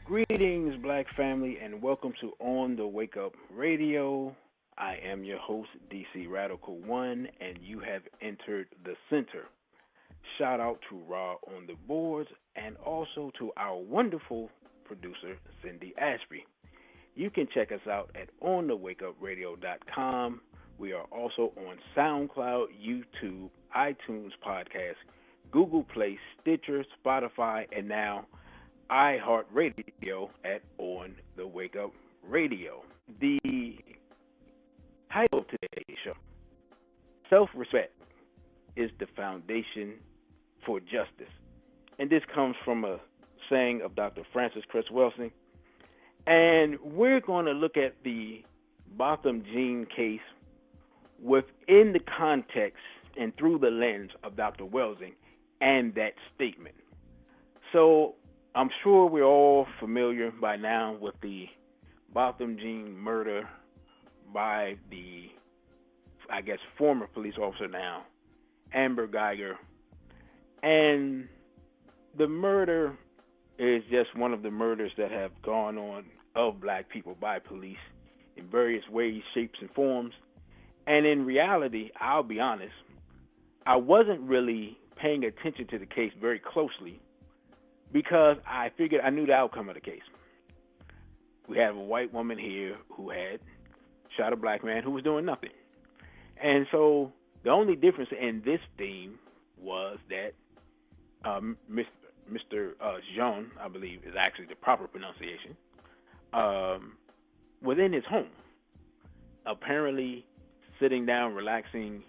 Greetings, Black family, and welcome to On the Wake Up Radio. I am your host, DC Radical One, and you have entered the center. Shout out to Raw on the boards, and also to our wonderful producer, Cindy Ashby. You can check us out at onthewakeupradio.com. We are also on SoundCloud, YouTube, iTunes Podcast, Google Play, Stitcher, Spotify, and now iHeartRadio at On the Wake Up Radio. The title of today's show, Self-Respect is the Foundation for Justice. And this comes from a saying of Dr. Francis Chris Welsing. And we're going to look at the Botham Jean case within the context and through the lens of Dr. Welsing and that statement. So I'm sure we're all familiar by now with the Botham Jean murder by the, former police officer now, Amber Geiger. And the murder is just one of the murders that have gone on of black people by police in various ways, shapes, and forms. And in reality, I'll be honest, I wasn't really paying attention to the case very closely because I figured I knew the outcome of the case. We have a white woman here who had shot a black man who was doing nothing. And so the only difference in this theme was that Mr. Jean, I believe is actually the proper pronunciation, within his home, apparently sitting down, relaxing,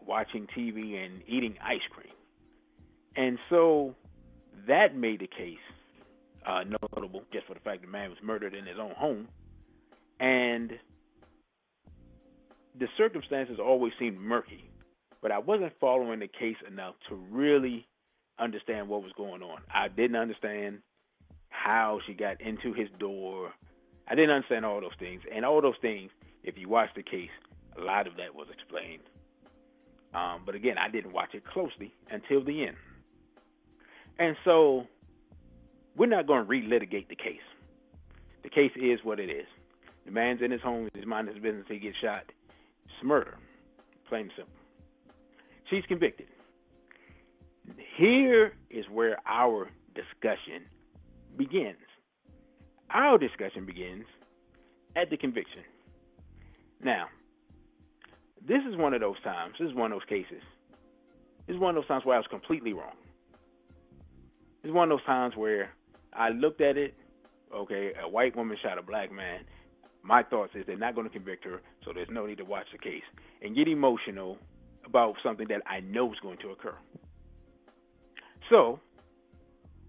watching TV, and eating ice cream. And so that made the case notable just for the fact the man was murdered in his own home. And the circumstances always seemed murky, but I wasn't following the case enough to really understand what was going on. I didn't understand how she got into his door. I didn't understand all those things. And all those things, if you watch the case, a lot of that was explained. But again, I didn't watch it closely until the end. And so we're not going to relitigate the case. The case is what it is. The man's in his home, he's minding his business, he gets shot. It's murder, plain and simple. She's convicted. Here is where our discussion begins. Our discussion begins at the conviction. Now, this is one of those times, this is one of those cases. This is one of those times where I was completely wrong. This is one of those times where I looked at it, okay, a white woman shot a black man. My thoughts is they're not going to convict her, so there's no need to watch the case and get emotional about something that I know is going to occur. So,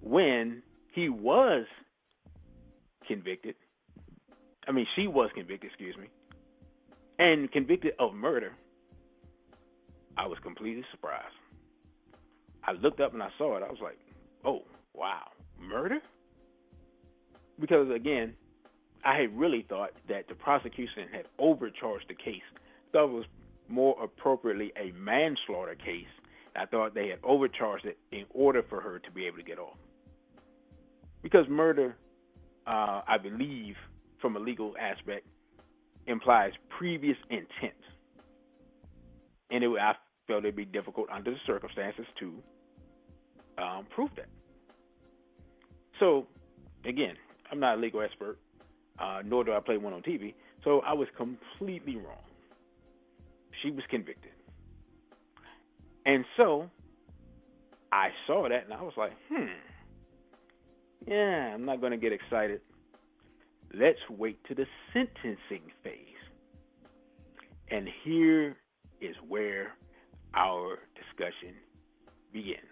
when he was convicted, she was convicted, and convicted of murder, I was completely surprised. I looked up and I saw it. I was like, oh, wow, murder? Because, again, I had really thought that the prosecution had overcharged the case. I thought it was more appropriately a manslaughter case. I thought they had overcharged it in order for her to be able to get off. Because murder, I believe, from a legal aspect, implies previous intent. And I felt it'd be difficult under the circumstances to prove that. So, again, I'm not a legal expert, nor do I play one on TV, so I was completely wrong. She was convicted. And so, I saw that and I was like, yeah, I'm not going to get excited. Let's wait to the sentencing phase. And here is where our discussion begins.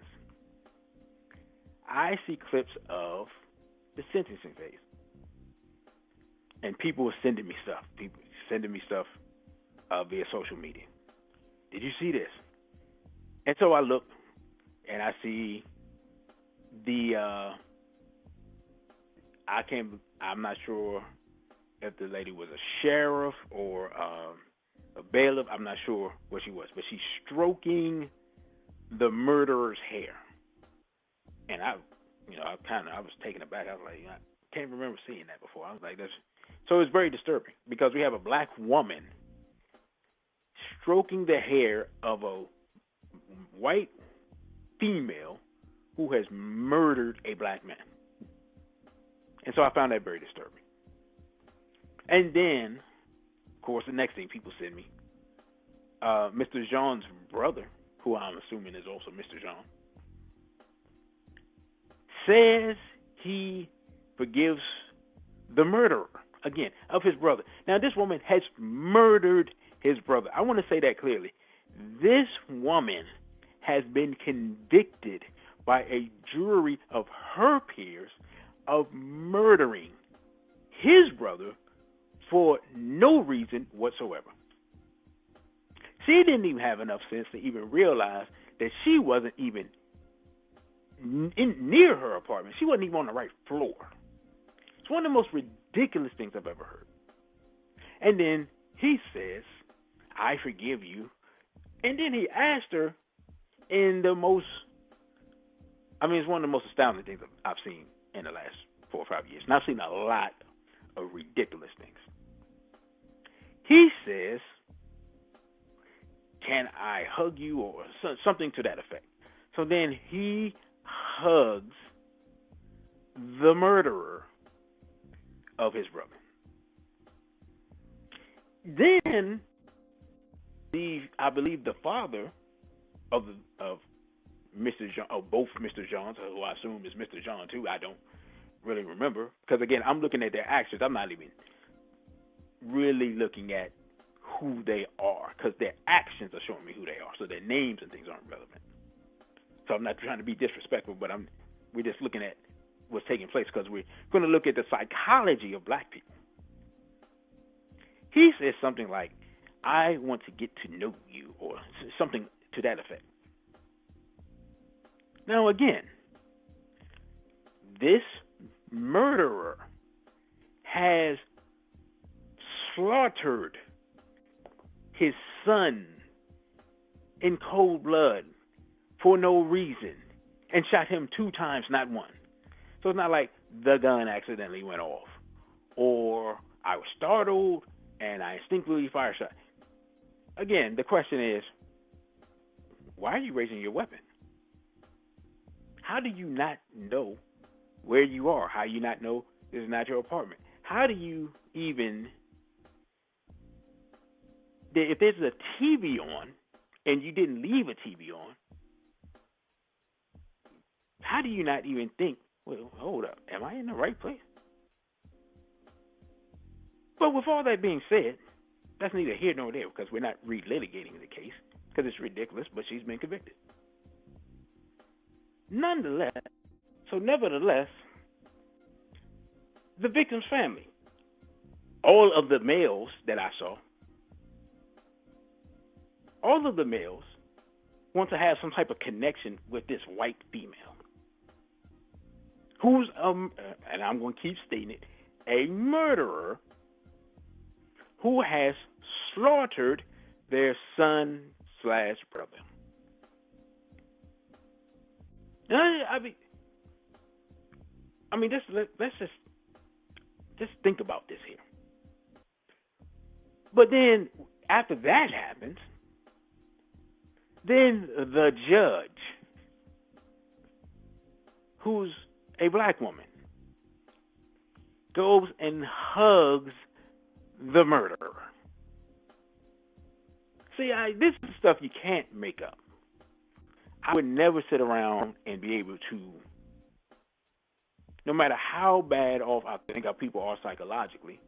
I see clips of the sentencing phase. And people were sending me stuff. Via social media. Did you see this? And so I look and I see I'm not sure if the lady was a sheriff or a bailiff. I'm not sure what she was, but she's stroking the murderer's hair. And I was taken aback. I was like, I can't remember seeing that before. I was like, that's so it's very disturbing because we have a black woman stroking the hair of a white female who has murdered a black man. And so I found that very disturbing. And then, of course, the next thing people send me, Mr. Jean's brother, who I'm assuming is also Mr. Jean, says he forgives the murderer, again, of his brother. Now, this woman has murdered his brother. I want to say that clearly. This woman has been convicted by a jury of her peers of murdering his brother for no reason whatsoever. She didn't even have enough sense to even realize that she wasn't even near her apartment. She wasn't even on the right floor. It's one of the most ridiculous things I've ever heard. And then he says, I forgive you. And then he asked her in the most, it's one of the most astounding things I've seen in the last 4 or 5 years. And I've seen a lot of ridiculous things. He says, can I hug you, or something to that effect. So then he hugs the murderer of his brother. Then I believe the father of Mr. Jean, of both Mr. Johns, who I assume is Mr. John too. I don't really remember because again, I'm looking at their actions. I'm not even really looking at who they are because their actions are showing me who they are. So their names and things aren't relevant. So I'm not trying to be disrespectful, but we're just looking at what's taking place because we're going to look at the psychology of black people. He says something like, I want to get to know you, or something to that effect. Now again, this murderer has slaughtered his son in cold blood for no reason and shot him 2 times, not 1. So it's not like the gun accidentally went off or I was startled and I instinctively fired a shot. Again, the question is, why are you raising your weapon? How do you not know where you are? How do you not know this is not your apartment? How do you even, if there's a TV on and you didn't leave a TV on, how do you not even think, well, hold up, am I in the right place? But with all that being said, that's neither here nor there because we're not relitigating the case because it's ridiculous, but she's been convicted. Nevertheless, the victim's family, all of the males that I saw, all of the males want to have some type of connection with this white female who's, and I'm going to keep stating it, a murderer who has slaughtered their son/brother. Let's just think about this here. But then, after that happens, then the judge, who's a black woman, goes and hugs the murderer. See, this is stuff you can't make up. I would never sit around and be able to, no matter how bad off I think our people are psychologically,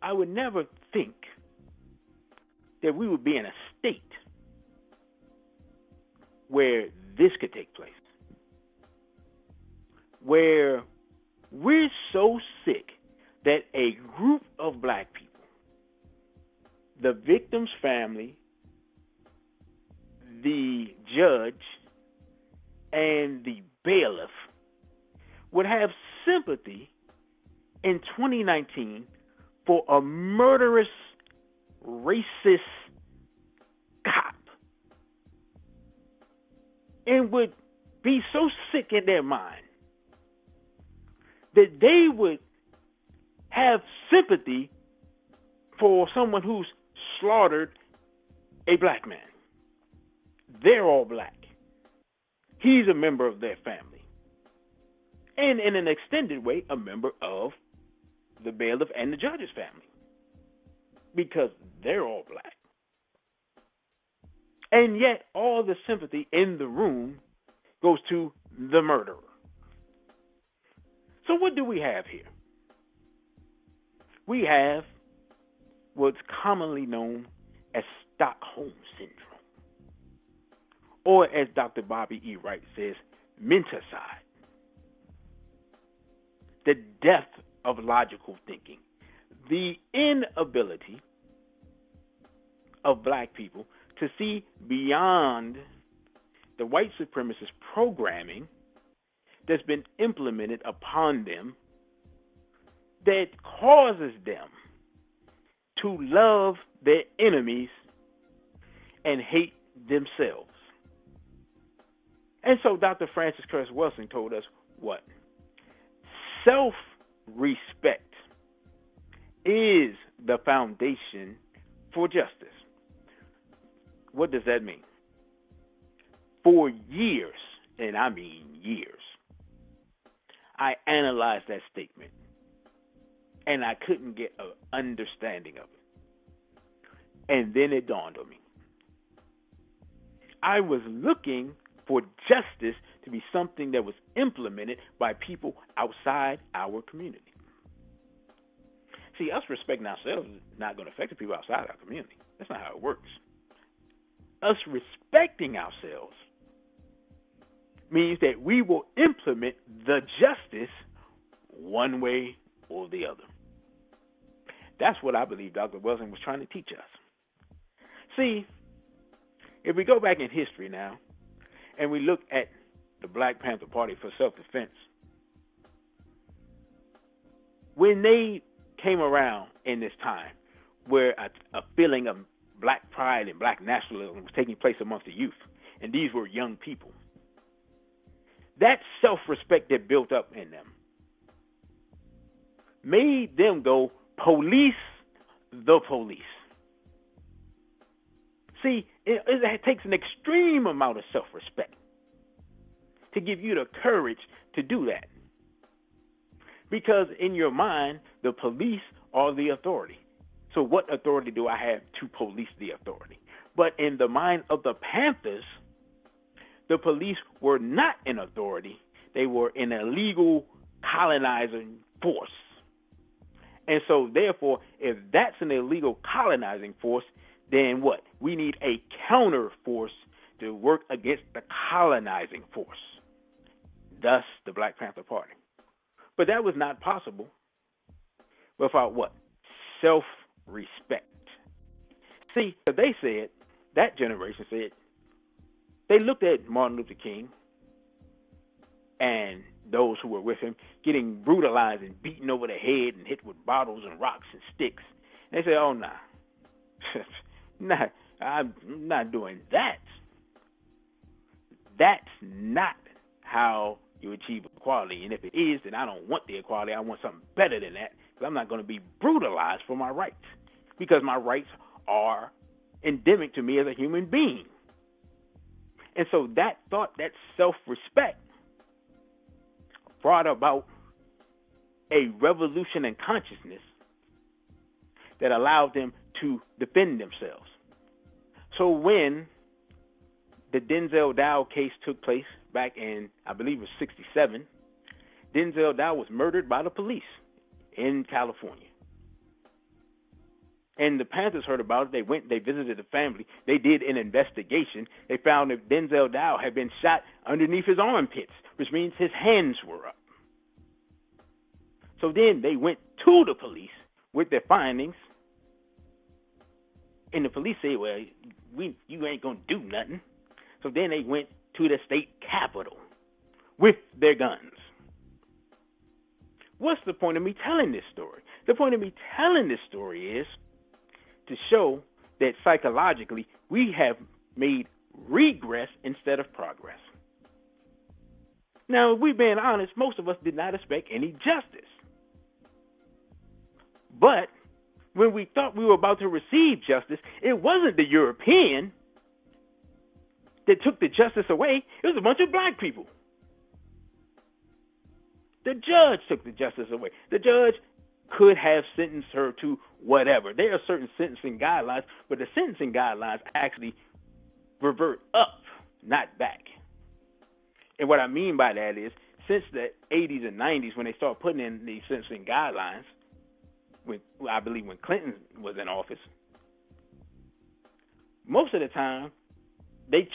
I would never think that we would be in a state where this could take place, where we're so sick that a group of black people, the victim's family, the judge, and the bailiff would have sympathy in 2019 for a murderous, racist cop, and would be so sick in their mind that they would have sympathy for someone who's slaughtered a black man. They're all black. He's a member of their family. And in an extended way, a member of the bailiff and the judge's family. Because they're all black. And yet, all the sympathy in the room goes to the murderer. So what do we have here? We have what's commonly known as Stockholm Syndrome. Or as Dr. Bobby E. Wright says, menticide. The death of logical thinking. The inability of black people to see beyond the white supremacist programming that's been implemented upon them that causes them to love their enemies and hate themselves. And so Dr. Francis Curtis Welsing told us what? Self-respect is the foundation for justice. What does that mean? For years, and I mean years, I analyzed that statement, and I couldn't get an understanding of it. And then it dawned on me. I was looking for justice to be something that was implemented by people outside our community. See, us respecting ourselves is not going to affect the people outside our community. That's not how it works. Us respecting ourselves means that we will implement the justice one way or the other. That's what I believe Dr. Welsing was trying to teach us. See, if we go back in history now and we look at the Black Panther Party for self-defense, when they came around in this time where a feeling of black pride and black nationalism was taking place amongst the youth, and these were young people, that self-respect that built up in them made them go police the police. See, it takes an extreme amount of self-respect to give you the courage to do that. Because in your mind, the police are the authority. So what authority do I have to police the authority? But in the mind of the Panthers, the police were not an authority. They were an illegal colonizing force. And so, therefore, if that's an illegal colonizing force, then what? We need a counter force to work against the colonizing force. Thus, the Black Panther Party. But that was not possible without what? Self-respect. See, they said, that generation said, they looked at Martin Luther King and those who were with him getting brutalized and beaten over the head and hit with bottles and rocks and sticks. And they said, oh, nah. Nah, I'm not doing that. That's not how you achieve equality. And if it is, then I don't want the equality. I want something better than that, because I'm not going to be brutalized for my rights, because my rights are endemic to me as a human being. And so that thought, that self-respect, brought about a revolution in consciousness that allowed them to defend themselves. So when the Denzel Dow case took place back in, I believe it was 1967, Denzel Dow was murdered by the police in California. And the Panthers heard about it. They went, they visited the family. They did an investigation. They found that Denzel Dow had been shot underneath his armpits, which means his hands were up. So then they went to the police with their findings. And the police said, well, you ain't going to do nothing. So then they went to the state capitol with their guns. What's the point of me telling this story? The point of me telling this story is to show that psychologically we have made regress instead of progress. Now, if we're being honest, most of us did not expect any justice. But when we thought we were about to receive justice, it wasn't the European that took the justice away. It was a bunch of black people. The judge took the justice away. The judge could have sentenced her to whatever. There are certain sentencing guidelines, but the sentencing guidelines actually revert up, not back. And what I mean by that is, since the 80s and 90s, when they started putting in these sentencing guidelines, I believe when Clinton was in office, most of the time they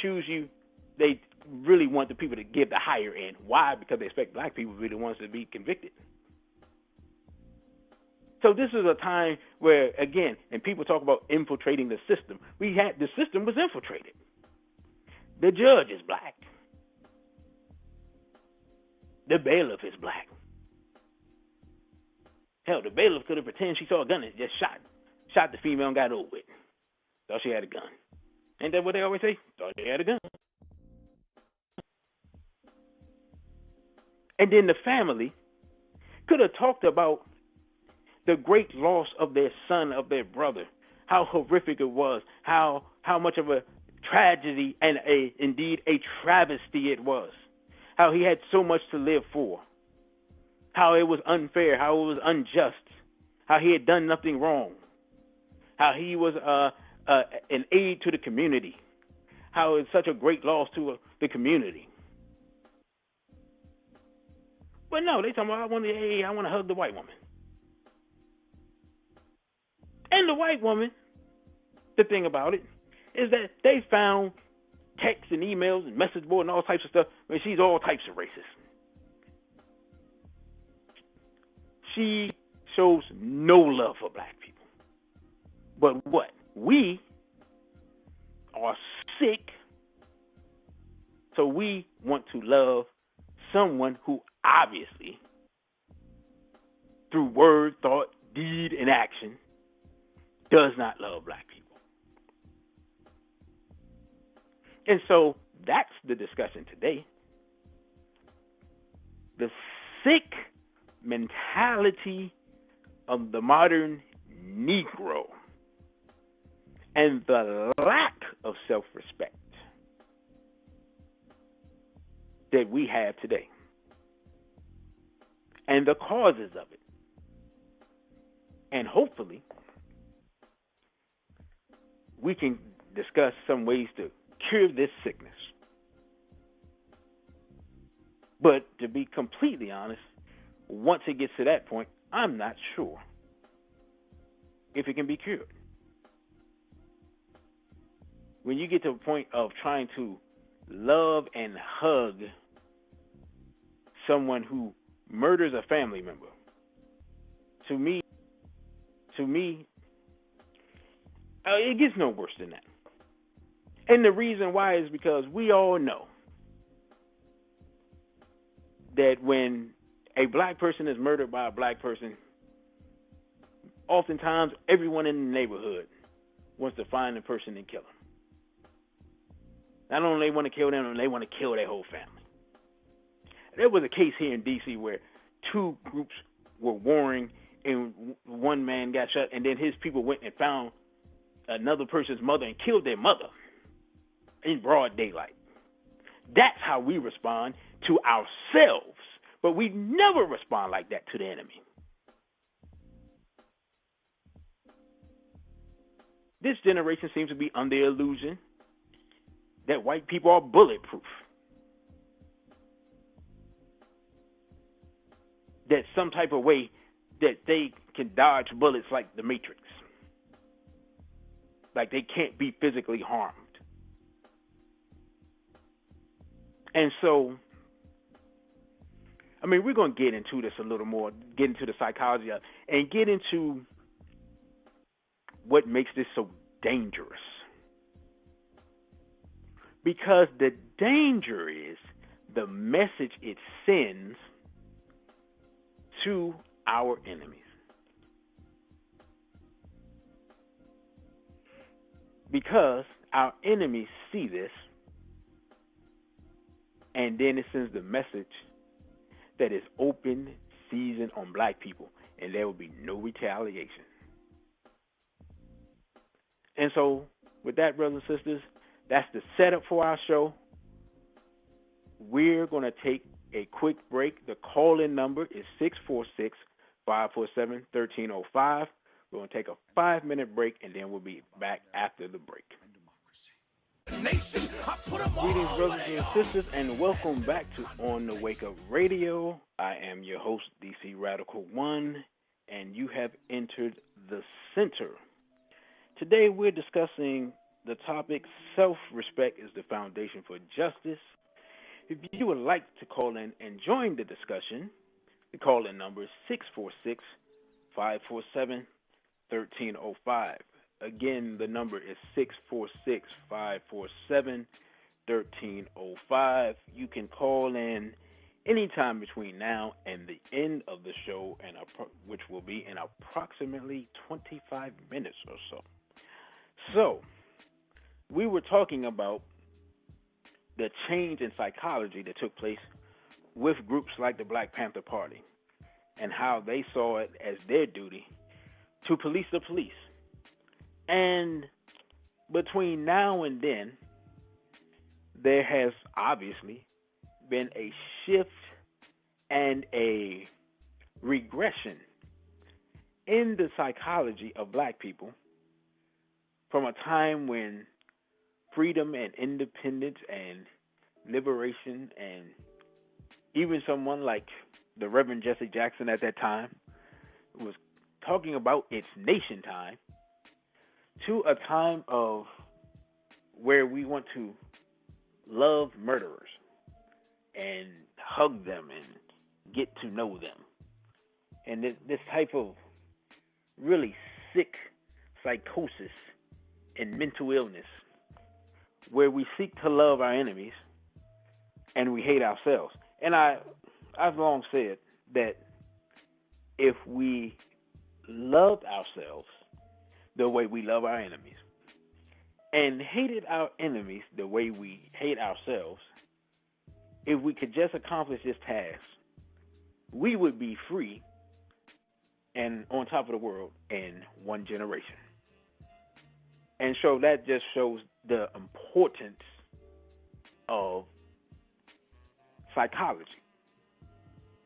really want the people to give the higher end. Why? Because they expect black people to be the ones to be convicted. So this is a time where, again, and people talk about infiltrating the system. The system was infiltrated. The judge is black. The bailiff is black. Hell, the bailiff could have pretended she saw a gun and just shot the female and got over with. Thought she had a gun. Ain't that what they always say? Thought they had a gun. And then the family could have talked about the great loss of their son, of their brother, how horrific it was, how much of a tragedy and indeed a travesty it was, how he had so much to live for, how it was unfair, how it was unjust, how he had done nothing wrong, how he was an aid to the community, how it's such a great loss to the community. But no, they talking about, I want to hug the white woman. And the white woman, the thing about it, is that they found texts and emails and message board and all types of stuff where she's all types of racist. She shows no love for black people. But what? We are sick, so we want to love someone who obviously, through word, thought, deed, and action, does not love black people. And so that's the discussion today. The sick mentality of the modern Negro and the lack of self-respect that we have today and the causes of it. And hopefully we can discuss some ways to cure this sickness. But to be completely honest, once it gets to that point, I'm not sure if it can be cured. When you get to a point of trying to love and hug someone who murders a family member, to me, it gets no worse than that. And the reason why is because we all know that when a black person is murdered by a black person, oftentimes everyone in the neighborhood wants to find the person and kill him. Not only they want to kill them, they want to kill their whole family. There was a case here in D.C. where two groups were warring and one man got shot, and then his people went and found another person's mother and killed their mother in broad daylight. That's how we respond to ourselves, but we never respond like that to the enemy. This generation seems to be under the illusion that white people are bulletproof. That some type of way that they can dodge bullets like the Matrix. Like they can't be physically harmed. And so, I mean, we're going to get into this a little more, get into the psychology of, and get into what makes this so dangerous. Because the danger is the message it sends to our enemies. Because our enemies see this And then it sends the message that is open season on black people, and there will be no retaliation. And so, with that, brothers and sisters, that's the setup for our show. We're going to take a quick break. The call-in number is 646-547-1305. We're going to take a 5-minute break, and then we'll be back after the break. Greetings, brothers and sisters, and welcome back to On the Wake Up Radio. I am your host, DC Radical One, and you have entered the center. Today we're discussing the topic, self-respect is the foundation for justice. If you would like to call in and join the discussion, the call-in number is 646-547-1305. Again, the number is 646-547-1305. You can call in anytime between now and the end of the show, and which will be in approximately 25 minutes or so. So, we were talking about the change in psychology that took place with groups like the Black Panther Party and how they saw it as their duty to police the police. And between now and then, there has obviously been a shift and a regression in the psychology of black people from a time when freedom and independence and liberation, and even someone like the Reverend Jesse Jackson at that time was talking about its nation time, to a time of where we want to love murderers and hug them and get to know them. And this type of really sick psychosis and mental illness where we seek to love our enemies and we hate ourselves. And I've long said that if we loved ourselves the way we love our enemies and hated our enemies the way we hate ourselves, if we could just accomplish this task, we would be free and on top of the world in one generation. And so that just shows the importance of psychology.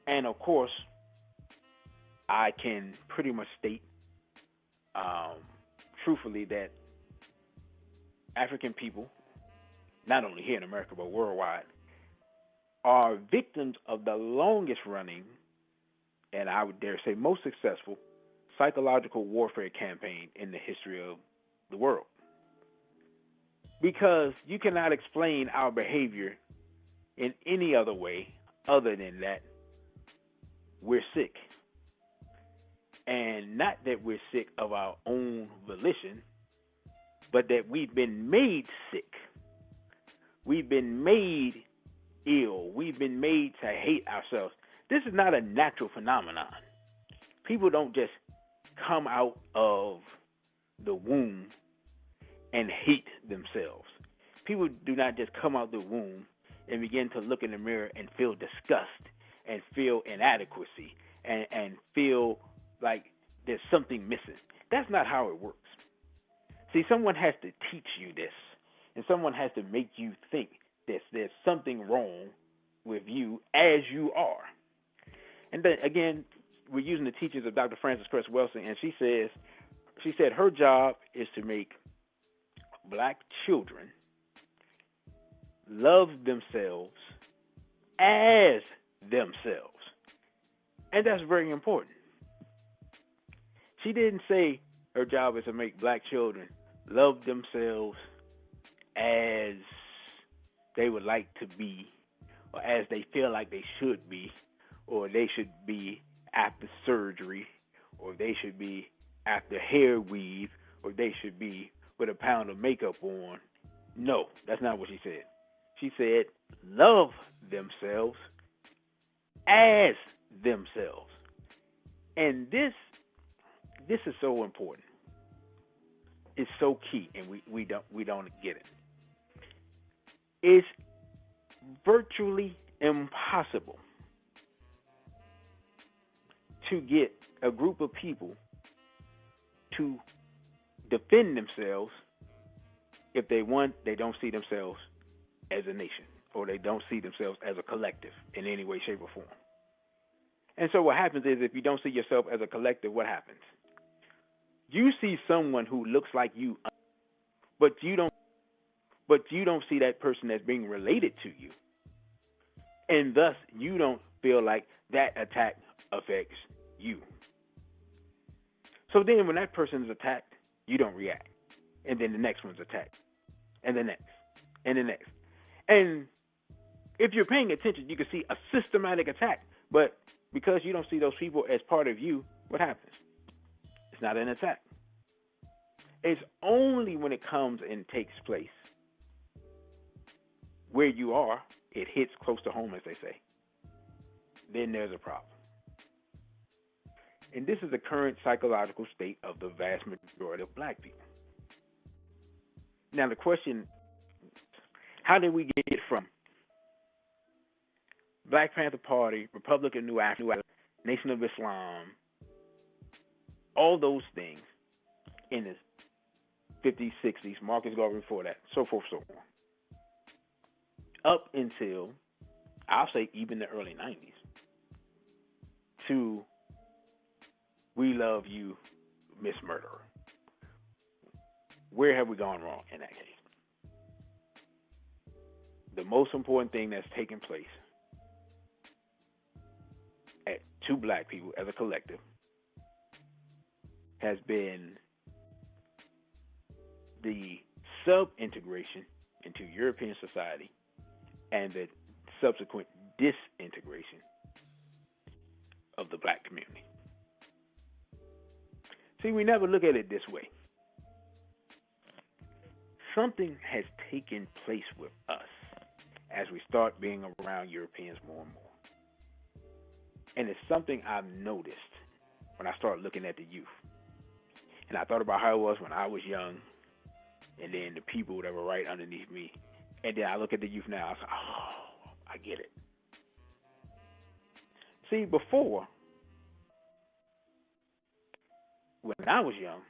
And of course, I can pretty much state truthfully that African people, not only here in America but worldwide, are victims of the longest running, and I would dare say most successful, psychological warfare campaign in the history of the world. Because you cannot explain our behavior in any other way other than that we're sick. And not that we're sick of our own volition, but that we've been made sick. We've been made ill. We've been made to hate ourselves. This is not a natural phenomenon. People don't just come out of the womb and hate themselves. People do not just come out the womb and begin to look in the mirror and feel disgust and feel inadequacy and feel like there's something missing. That's not how it works. See, someone has to teach you this, and someone has to make you think that there's something wrong with you as you are. And then again, we're using the teachings of Dr. Frances Cress Welsing, and she said her job is to make black children love themselves as themselves. And that's very important. She didn't say her job is to make black children love themselves as they would like to be, or as they feel like they should be, or they should be after surgery, or they should be after hair weave, or they should be with a pound of makeup on. No, that's not what she said. She said, love themselves as themselves. And this is so important. It's so key, and we don't get it. It's virtually impossible to get a group of people to defend themselves if they don't see themselves as a nation, or they don't see themselves as a collective in any way, shape, or form. And so what happens is, if you don't see yourself as a collective, what happens? You see someone who looks like you, but you don't see that person as being related to you. And thus, you don't feel like that attack affects you. So then when that person is attacked, you don't react. And then the next one's attacked. And the next. And the next. And if you're paying attention, you can see a systematic attack. But because you don't see those people as part of you, what happens? It's not an attack. It's only when it comes and takes place where you are, it hits close to home, as they say. Then there's a problem. And this is the current psychological state of the vast majority of black people. Now the question, how did we get from Black Panther Party, Republic of New Africa, Nation of Islam, all those things in the 50s, 60s, Marcus Garvey before that, so forth, so on, up until, I'll say, even the early 90s, to we love you, Miss Murderer. Where have we gone wrong in that case? The most important thing that's taken place to black people as a collective has been the sub-integration into European society and the subsequent disintegration of the black community. See, we never look at it this way. Something has taken place with us as we start being around Europeans more and more. And it's something I've noticed when I started looking at the youth. And I thought about how it was when I was young, and then the people that were right underneath me. And then I look at the youth now, I was like, oh, I get it. See, before, when I was young,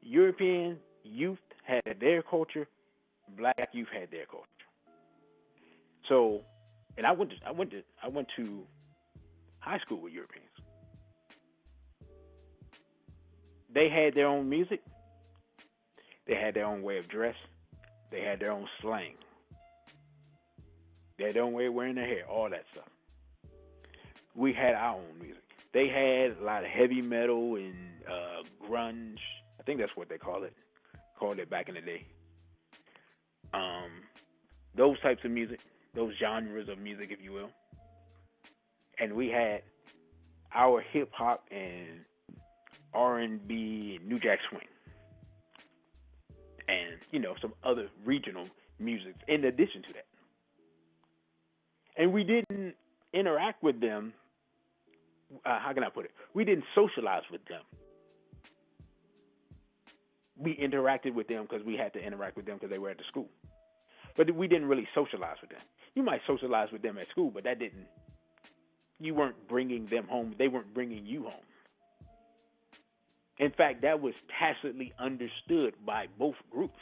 European youth had their culture, black youth had their culture. So, and I went to high school with Europeans. They had their own music. They had their own way of dress. They had their own slang. They had their own way of wearing their hair, all that stuff. We had our own music. They had a lot of heavy metal and grunge. I think that's what they called it back in the day. Those types of music, those genres of music, if you will. And we had our hip hop and R&B and New Jack Swing. And, some other regional music in addition to that. And we didn't interact with them. How can I put it? We didn't socialize with them. We interacted with them because we had to interact with them because they were at the school. But we didn't really socialize with them. You might socialize with them at school, but you weren't bringing them home. They weren't bringing you home. In fact, that was tacitly understood by both groups.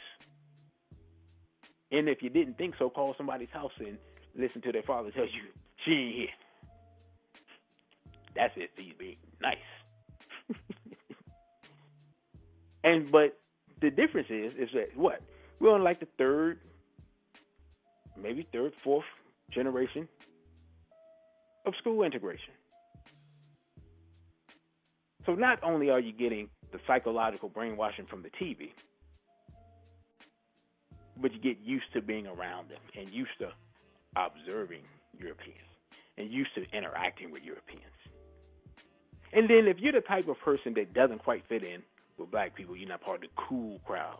And if you didn't think so, call somebody's house and listen to their father tell you, she ain't here. That's it, he's being nice. But the difference is that what? We're on like the third, fourth generation of school integration. So not only are you getting the psychological brainwashing from the TV, but you get used to being around them and used to observing Europeans and used to interacting with Europeans. And then if you're the type of person that doesn't quite fit in with black people, you're not part of the cool crowd,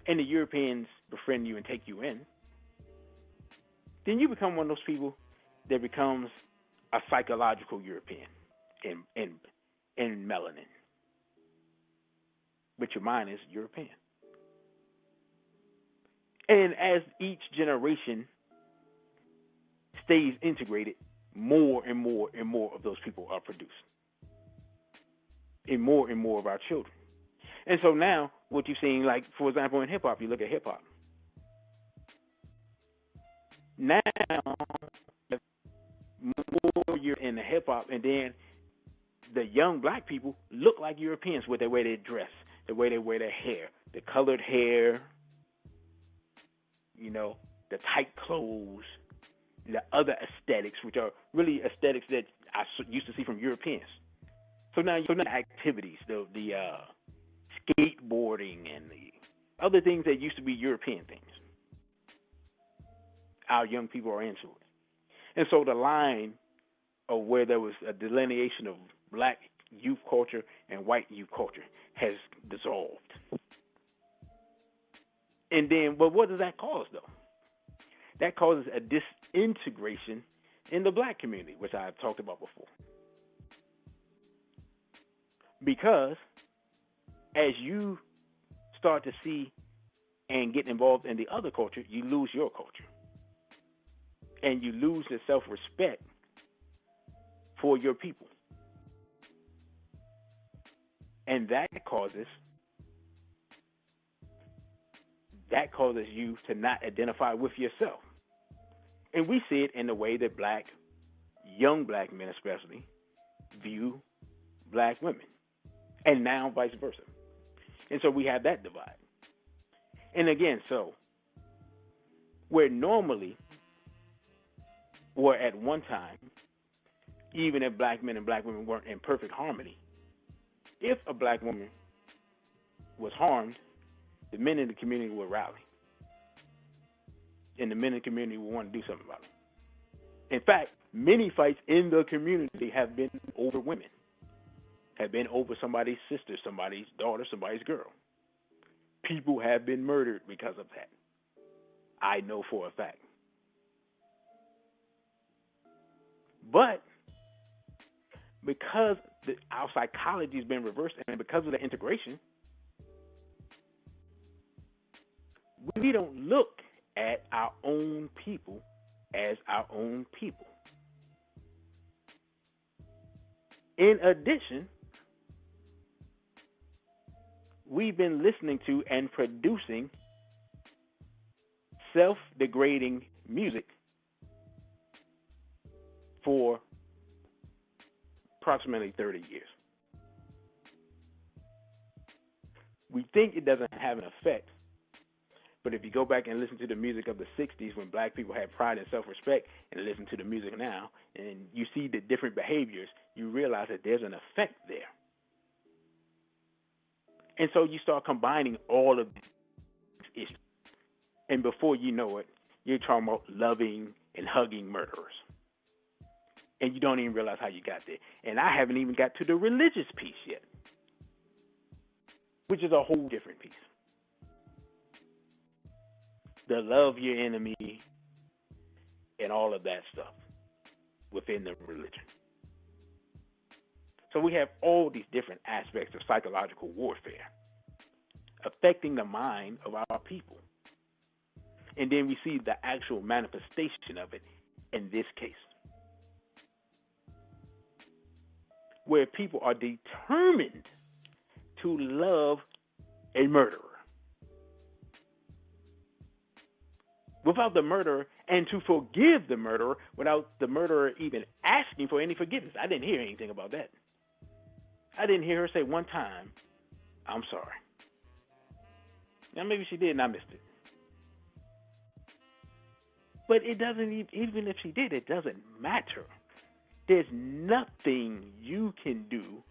and the Europeans befriend you and take you in, then you become one of those people that becomes a psychological European in melanin. But your mind is European. And as each generation stays integrated, more and more and more of those people are produced, and more of our children. And so now, what you're seeing, like, for example, in hip-hop, you look at hip-hop. Now, more you're in the hip-hop, and then the young black people look like Europeans with the way they dress, the way they wear their hair, the colored hair, the tight clothes, the other aesthetics, which are really aesthetics that I used to see from Europeans. So now activities, the skateboarding and the other things that used to be European things, our young people are into it. And so the line of where there was a delineation of black youth culture and white youth culture has dissolved. And then, but what does that cause, though? That causes a disintegration in the black community, which I've talked about before. Because as you start to see and get involved in the other culture, you lose your culture. And you lose the self-respect for your people. And that causes you to not identify with yourself. And we see it in the way that young black men especially, view black women. And now vice versa. And so we have that divide. And again, so where normally, or at one time, even if black men and black women weren't in perfect harmony, if a black woman was harmed, the men in the community would rally. And the men in the community would want to do something about it. In fact, many fights in the community have been over women, have been over somebody's sister, somebody's daughter, somebody's girl. People have been murdered because of that. I know for a fact. But because our psychology has been reversed and because of the integration, we don't look at our own people as our own people. In addition, we've been listening to and producing self-degrading music for approximately 30 years. We think it doesn't have an effect, but if you go back and listen to the music of the 60s when black people had pride and self-respect and listen to the music now, and you see the different behaviors, you realize that there's an effect there. And so you start combining all of these issues. And before you know it, you're talking about loving and hugging murderers. And you don't even realize how you got there. And I haven't even got to the religious piece yet, which is a whole different piece. The love your enemy and all of that stuff within the religion. So we have all these different aspects of psychological warfare affecting the mind of our people. And then we see the actual manifestation of it in this case, where people are determined to love a murderer without the murderer, and to forgive the murderer without the murderer even asking for any forgiveness. I didn't hear anything about that. I didn't hear her say one time, "I'm sorry." Now, maybe she did and I missed it. But it doesn't, even if she did, it doesn't matter. There's nothing you can do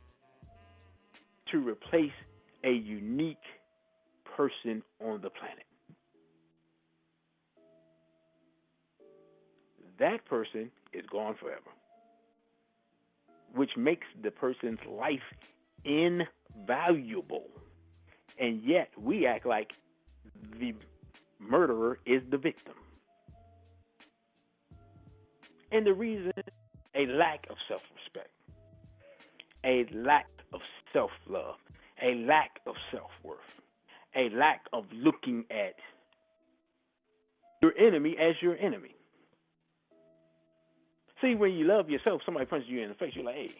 to replace a unique person on the planet. That person is gone forever, which makes the person's life invaluable. And yet we act like the murderer is the victim. And the reason, a lack of self-respect, a lack of self-love, a lack of self-worth, a lack of looking at your enemy as your enemy. See, when you love yourself, somebody punches you in the face, you're like, hey,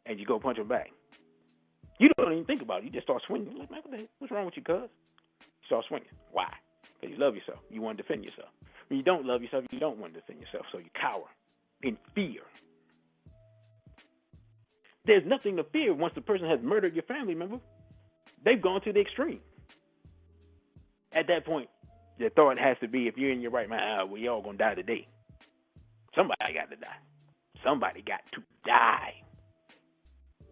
and you go punch them back. You don't even think about it. You just start swinging. You're like, man, what's wrong with you, cuz? You start swinging. Why? Because you love yourself. You want to defend yourself. When you don't love yourself, you don't want to defend yourself, so you cower in fear. There's nothing to fear once the person has murdered your family member. They've gone to the extreme. At that point, the thought has to be, if you're in your right mind, we all going to die today. Somebody got to die. Somebody got to die.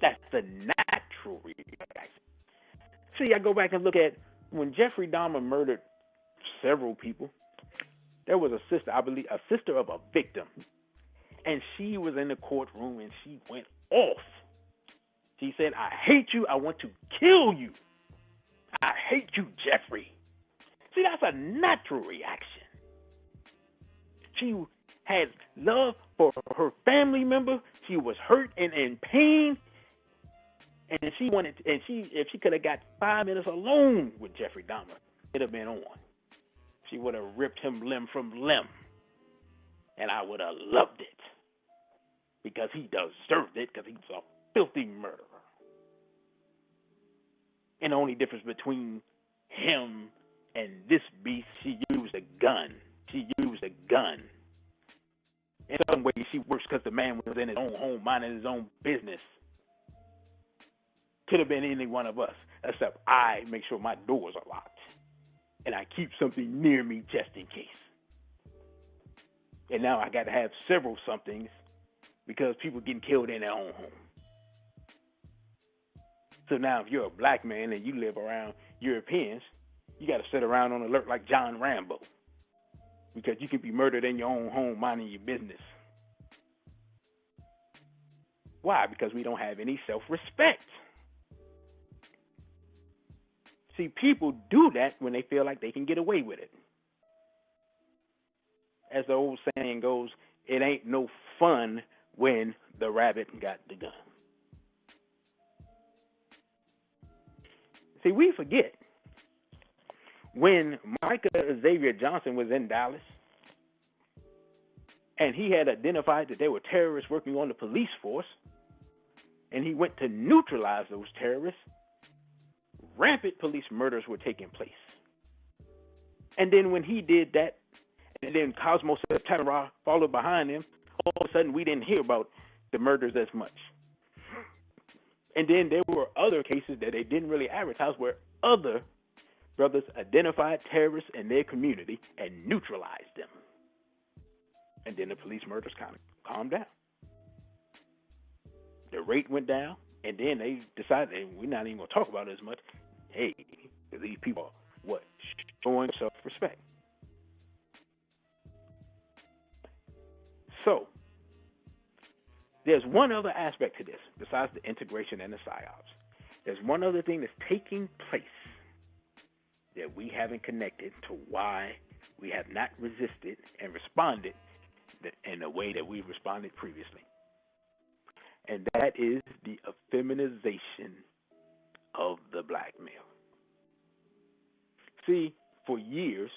That's the natural reaction. See, I go back and look at when Jeffrey Dahmer murdered several people, there was a sister, I believe, a sister of a victim. And she was in the courtroom and she went off. She said, I hate you. I want to kill you. I hate you, Jeffrey. See, that's a natural reaction. She had love for her family member. She was hurt and in pain. And she wanted, and if she could have got 5 minutes alone with Jeffrey Dahmer, it'd have been on. She would have ripped him limb from limb. And I would have loved it. Because he deserved it, because he's a filthy murderer. And the only difference between him and this beast, she used a gun. She used a gun. In some ways, she works because the man was in his own home, minding his own business. Could have been any one of us, except I make sure my doors are locked. And I keep something near me just in case. And now I got to have several somethings because people getting killed in their own home. So now if you're a black man and you live around Europeans, you got to sit around on alert like John Rambo. Because you could be murdered in your own home minding your business. Why? Because we don't have any self-respect. See, people do that when they feel like they can get away with it. As the old saying goes, it ain't no fun when the rabbit got the gun. See, we forget when Micah Xavier Johnson was in Dallas and he had identified that there were terrorists working on the police force and he went to neutralize those terrorists, rampant police murders were taking place. And then when he did that, and then Cosmo September followed behind him, all of a sudden we didn't hear about the murders as much. And then there were other cases that they didn't really advertise where other brothers identified terrorists in their community and neutralized them. And then the police murders kind of calmed down. The rate went down, and then they decided, hey, we're not even going to talk about it as much. Hey, these people are what? Showing self-respect. So, there's one other aspect to this, besides the integration and the psyops. There's one other thing that's taking place that we haven't connected to why we have not resisted and responded in the way that we responded previously. And that is the effeminization of the black male. See, for years,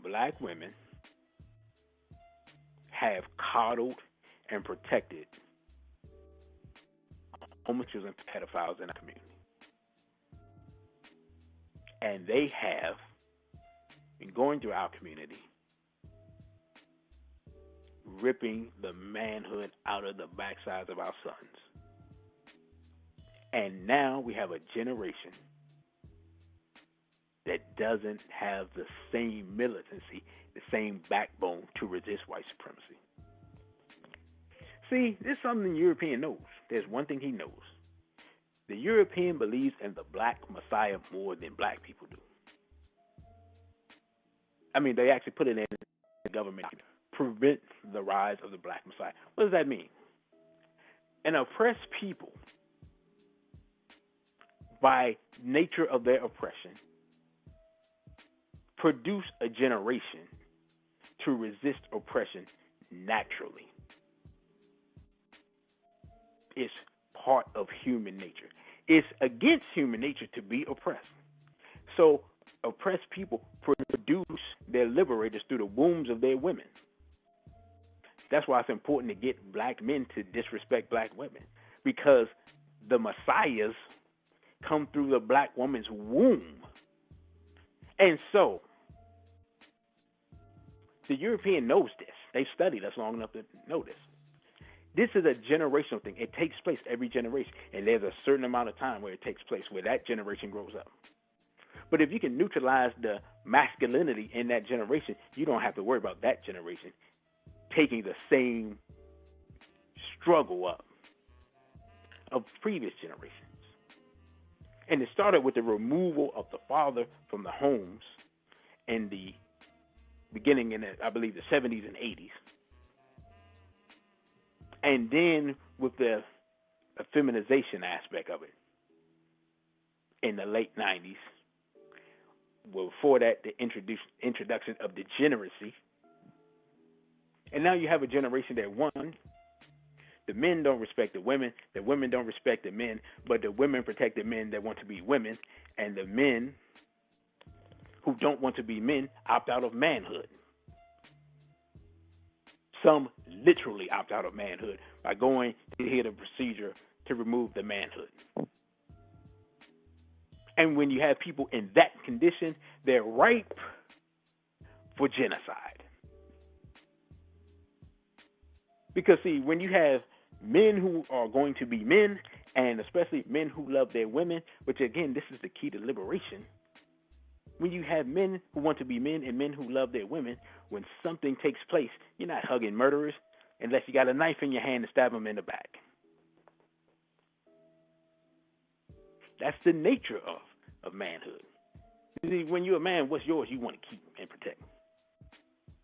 black women have coddled and protected homosexuals and pedophiles in our community. And they have been going through our community, ripping the manhood out of the backsides of our sons. And now we have a generation that doesn't have the same militancy, the same backbone to resist white supremacy. See, this is something the European knows. There's one thing he knows. The European believes in the black Messiah more than black people do. I mean, they actually put it in the government to prevent the rise of the black Messiah. What does that mean? An oppressed people, by nature of their oppression, produce a generation to resist oppression naturally. It's part of human nature. It's against human nature to be oppressed. So oppressed people produce their liberators through the wombs of their women. That's why it's important to get black men to disrespect black women, because the messiahs come through the black woman's womb. And so the European knows this. They've studied us long enough to know this. This is a generational thing. It takes place every generation, and there's a certain amount of time where it takes place, where that generation grows up. But if you can neutralize the masculinity in that generation, you don't have to worry about that generation taking the same struggle up of previous generations. And it started with the removal of the father from the homes in the beginning in, I believe, the 70s and 80s. And then with the feminization aspect of it in the late 90s. Well, before that, the introduction of degeneracy. And now you have a generation that, one, the men don't respect the women don't respect the men, but the women protect the men that want to be women, and the men who don't want to be men opt out of manhood. Some literally opt out of manhood by going to hear the procedure to remove the manhood. And when you have people in that condition, they're ripe for genocide. Because, see, when you have men who are going to be men, and especially men who love their women, which, again, this is the key to liberation. When you have men who want to be men and men who love their women, when something takes place, you're not hugging murderers unless you got a knife in your hand to stab them in the back. That's the nature of manhood. See, when you're a man, what's yours you want to keep and protect.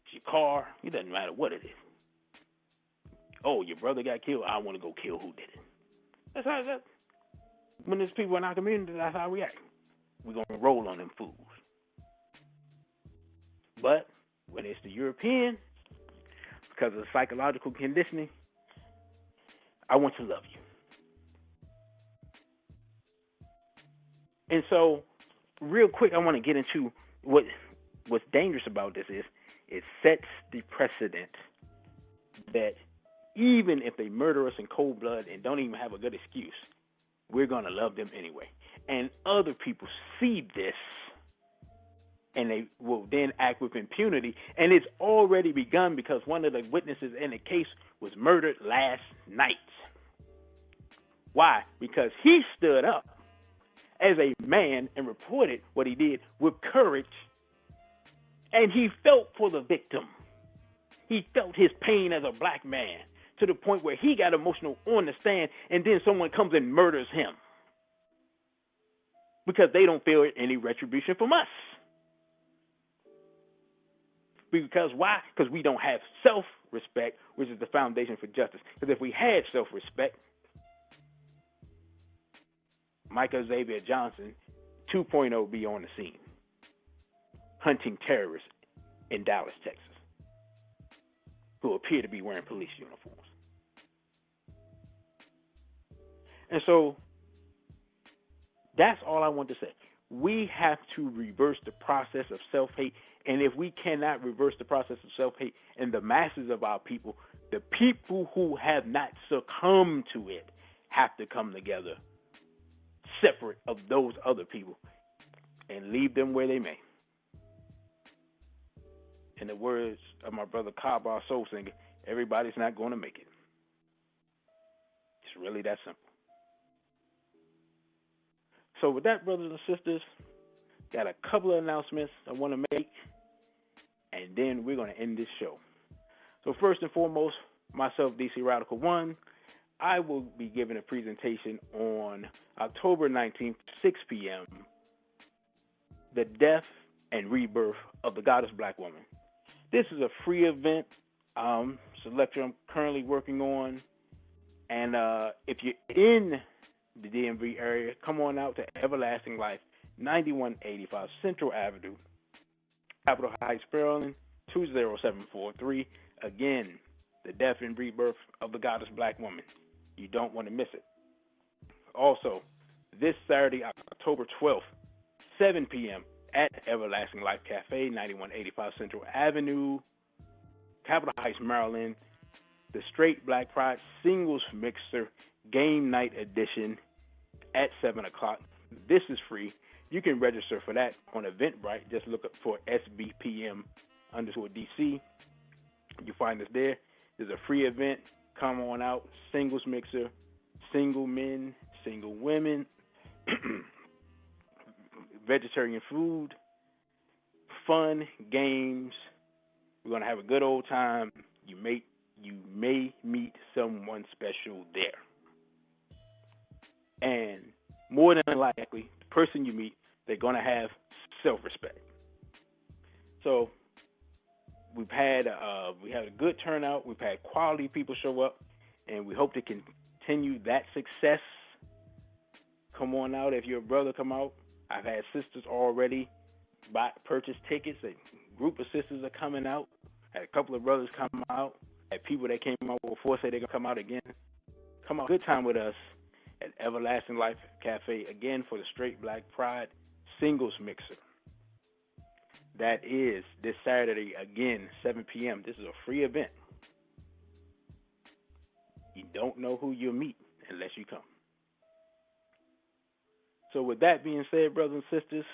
It's your car. It doesn't matter what it is. Oh, your brother got killed. I want to go kill who did it. That's how that. When there's people in our community, that's how we act. We're going to roll on them fools. But when it's the European, because of psychological conditioning, I want to love you. And so, real quick, I want to get into what's dangerous about this is it sets the precedent that even if they murder us in cold blood and don't even have a good excuse, we're going to love them anyway. And other people see this, and they will then act with impunity. And it's already begun because one of the witnesses in the case was murdered last night. Why? Because he stood up as a man and reported what he did with courage, and he felt for the victim. He felt his pain as a black man to the point where he got emotional on the stand, and then someone comes and murders him because they don't feel any retribution from us. Because why? Because we don't have self-respect, which is the foundation for justice. Because if we had self-respect, Michael Xavier Johnson 2.0 would be on the scene, hunting terrorists in Dallas, Texas, who appear to be wearing police uniforms. And so that's all I want to say. We have to reverse the process of self-hate. And if we cannot reverse the process of self-hate in the masses of our people, the people who have not succumbed to it have to come together separate of those other people and leave them where they may. In the words of my brother Cobb, our soul singer, everybody's not going to make it. It's really that simple. So with that, brothers and sisters, got a couple of announcements I want to make, and then we're going to end this show. So first and foremost, myself, DC Radical 1, I will be giving a presentation on October 19th, 6 p.m., The Death and Rebirth of the Goddess Black Woman. This is a free event. It's a lecture I'm currently working on. And if you're in the DMV area, come on out to Everlasting Life, 9185 Central Avenue, Capitol Heights, Maryland, 20743. Again, The Death and Rebirth of the Goddess Black Woman. You don't want to miss it. Also, this Saturday, October 12th, 7 p.m., at Everlasting Life Cafe, 9185 Central Avenue, Capitol Heights, Maryland. The Straight Black Pride Singles Mixer Game Night Edition at 7 o'clock. This is free. You can register for that on Eventbrite. Just look up for SBPM_DC. You find us there. There's a free event. Come on out. Singles Mixer, single men, single women, vegetarian food, fun, games. We're going to have a good old time. You may meet someone special there. And more than likely, the person you meet, they're going to have self-respect. So we had a good turnout. We've had quality people show up, and we hope to continue that success. Come on out. If you're a brother, come out. I've had sisters already purchase tickets. A group of sisters are coming out. Had a couple of brothers come out. Had people that came out before say they're going to come out again. Come out. Good time with us at Everlasting Life Cafe, again, for the Straight Black Pride Singles Mixer. That is this Saturday, again, 7 p.m. This is a free event. You don't know who you'll meet unless you come. So with that being said, brothers and sisters,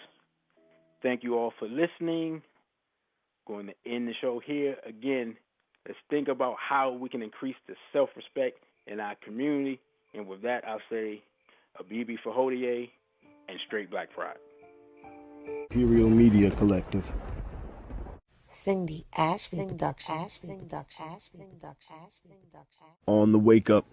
thank you all for listening. Going to end the show here. Again, let's think about how we can increase the self-respect in our community. And with that, I'll say Abibi for Hodie and Straight Black Pride. Imperial Media Collective. Cindy Ashby Production. On the wake up.